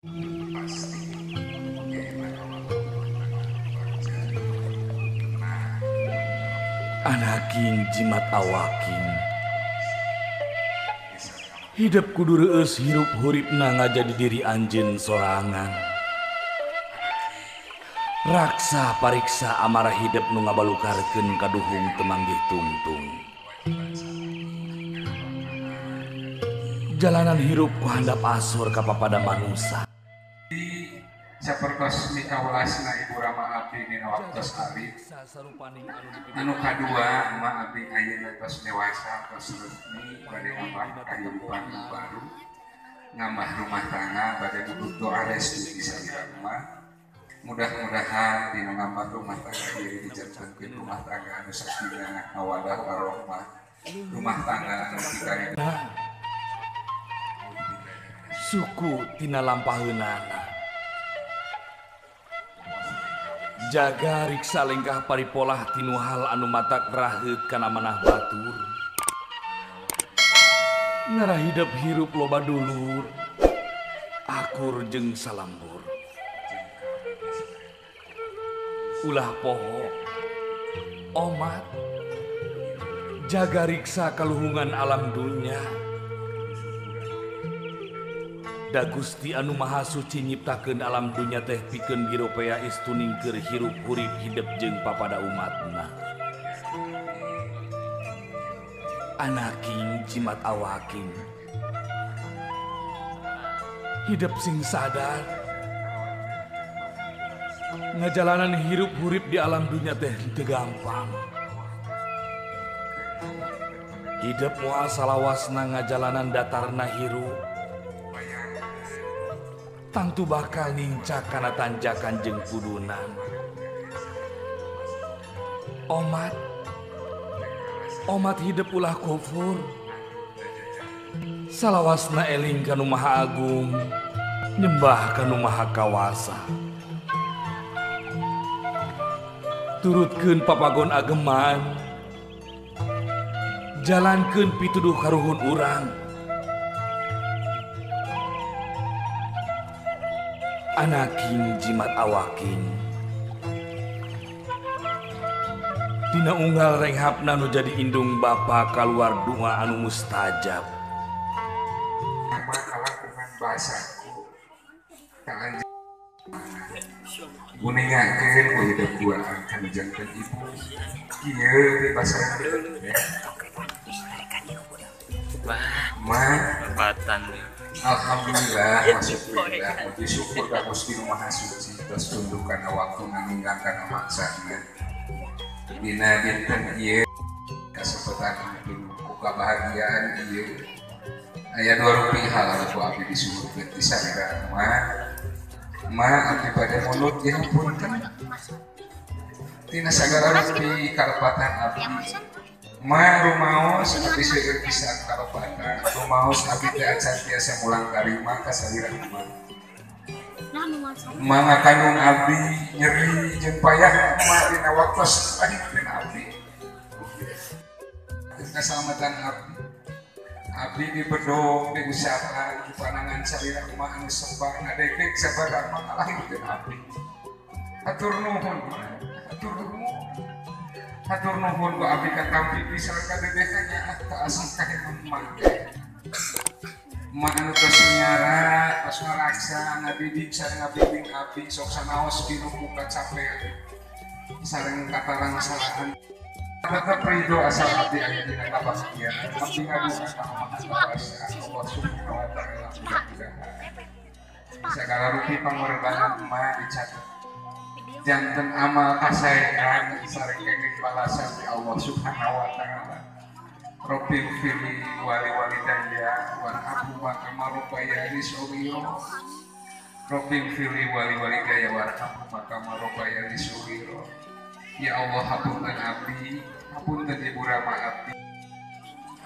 Anaking jimat awaking hidup kudu reueus hirup huripna ngajadi diri anjeun sorangan. Raksa pariksa amarah hidup nu ngabalukarkeun kaduhung temanggih tungtung. Jalanan hirup ku handap asor ka papada manusia. Sapertos mikaulasna Ibu Rama abdi dina waktos alit. Anu kadua emak abdi ayeuna tos dewasa tos resmi bade ngambah kahirupan nu baru. Ngambah rumah tangga bade butuh doa restu bisa dirahmah. Mudah-mudahan dina ngambah rumah tangga ieu dijantankeun rumah tangga anu sakinah mawaddah warahmah. Rumah tangga anu pikarep Suku tina lampaheunana. Jaga riksa lengkah paripolah tinu hal anu matak raheut kana manah batur. Ngarah hidup hirup loba dulur, akur jeung salambur. Ulah poho, omat, jaga riksa kaluhungan alam dunya. Da Gusti anu Maha Suci nyiptakeun alam dunya teh pikeun giropea istuning keur hirup hurip hidup jeung papada umatna. Anaking jimat awaking hidup sing sadar ngajalanan hirup hurip di alam dunya teh teu gampang. Hidup moal salawasna ngajalanan datarna hirup tangtu bakal nincak kana tanjakan jeung kudunan. Omat hidup ulah kufur. Salawasna eling kanu Maha Agung, nyembah kanu Maha Kawasa. Turutkeun papagon ageman, jalankeun pituduh karuhun urang. Anaking jimat awaking dina unggal renghapna nu jadi indung bapa kaluar doa anu mustajab. kalakuhan bahasaku ka anjeun guningakeun ku hidup duaan kana janten ibu kieu di basareun Batan. Alhamdulillah, masyukurillah, puji syukur ka Gusti Maha Suci tos tundukan waktu ninggalkan maksana. Dina dinten ieu kasempatan ku kabahagiaan ieu aya dua rupiah anu ku abdi disuguhkeun ti sarira ma abdi bade mulut ya punten. Tina sagala rupi kalepatan abdi ma rumaos abdi seueur pisan kalepatan rumaos abdi teh acan tiasa mulang karima ka salira ma mangakandung abdi nyeri jeung payah ma dina waktos lahirkeun abdi keselamatan abdi dibedong diusahakan di panangan salira ma anu sembah ngadegdeg sabaraha ma lahirkeun abdi hatur nuhun hatur nuhun ku abdi ka tampi pisan ka dedekanya ka asih ka emak mak anu tos nyara tos ngaraksa ngadidik sareng ngabimbing abdi sok sanaos dinu buka capek sareng katarang salahan tetep ridho asal abdi aya dina kabahagiaan abdi ngaduka ka Maha Kuasa Allah Subhanahu wa taala mudah-mudahan sagala rupi pangorbanan emak dicatat janten amal kasaean sareng kenging balasan di Allah Subhanahu wa taala. Rabbil fili wali walidayya warhamhuma kama rabbayani shaghira. Rabbil fili wali walidayya warhamhuma kama rabbayani shaghira. Ya Allah hapunten abdi, hapunten Ibu Rama abdi.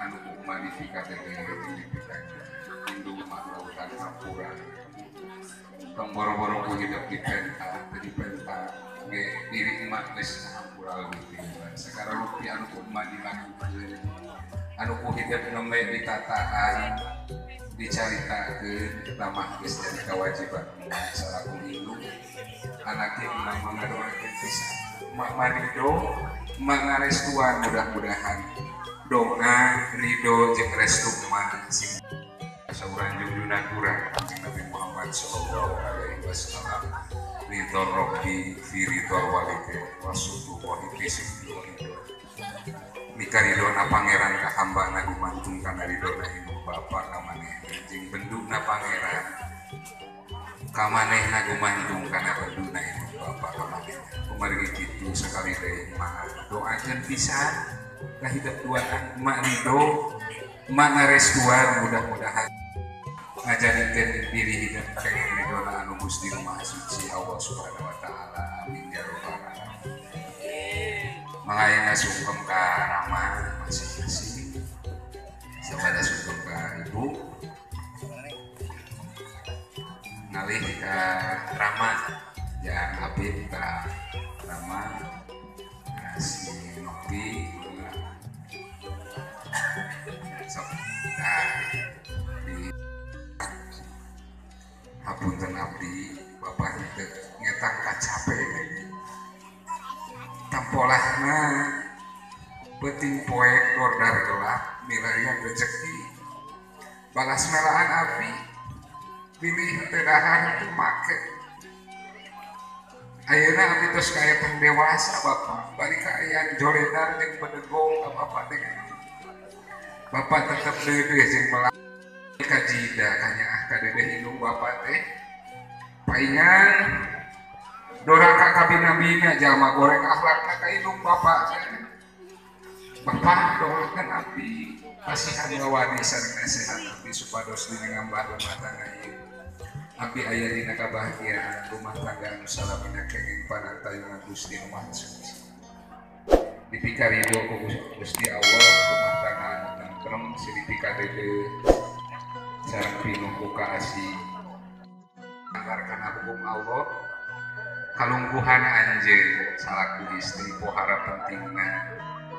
Anu magnifikat dari pitanya. Indung maulautan hampura. Tong boro-boro ku hidup di penta, di penta, diri emak geus hampura leuwih sekarang rupi anu ku emak dilakukan anu ku hidup nembe ditataan dicaritakeun tamah geus jadi kewajiban salaku indung anaknya imam ngadoakeun pisan mak marido mak ngarestuan mudah-mudahan doa ridho jeung restu mana sing sauran junjungan urang Nabi Muhammad sallallahu alaihi wasallam ridho robbi fi ridho walidin wasutu wahibi sibdu mikaridona pangeran ka hambana gumantung kana ridona indung bapa kamaneh jeung benduna pangeran kamanehna gumantung kana benduna indung bapa kamaneh kumarig kitu sakali deui mah doakeun pisan ka hidup duaan mak ridho mak ngarestuan mudah-mudahan ngajarikeun diri hidup kenging ridona anu Gusti Maha Suci Allah Subhanahu wa taala amin ya rabbal alamin. Mangayana sungkem ka Rama masing-masing sabada sungkem ka ibu ngalih ka Rama yang Habib ka Rama si Nopi sok di hapunten abdi bapak ngetang kacape tampolahna penting poek dordar gelap milarian rezeki balas melaan abdi pilih tedahan itu make ayeuna abdi tos kaya pendewasa bapak balik ka aya joledar jeung bedegong ka bapak teh bapak tetep deudeuh jeung melang kajida kanyaah ka dedeh indung bapak teh paingan doraka kabina-bina jalma goreng akhlakna ka indung bapak bapak doakeun abdi kasihan ngawadi sareng nasehat abdi supados dina ngambah rumah tangga ieu abdi aya dina kabahagiaan rumah tangga anu salamina kenging panantayungan Gusti Maha Suci dipikarido ku Gusti Allah rumah tangga anu tentrem silipikadeudeuh sareng pinuku ka asih anggarkan hukum Allah kalungkuhan anjeun salaku istri pohara pentingna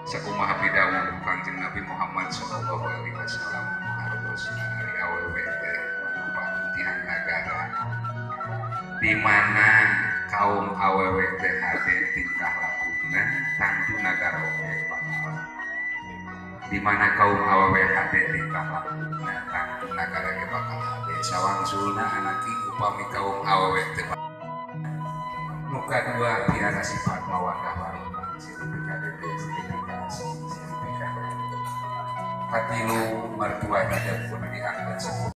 sakumaha pidawuh Kanjeng Nabi Muhammad sallallahu alaihi wasallam hartosna ari awewe teh pamutihan nagara di mana kaum awewe teh hade tingkah lakuna tantu nagara oge bakal di mana kaum awewe hade tingkah lakuna tantu nagara ge bakal hade sawangsulna anaki upami kaum awewe teh nu kadua tiara sifat mawadah warahmah silipika dede silipika asih silipika katilu mertua hidup pun diangkat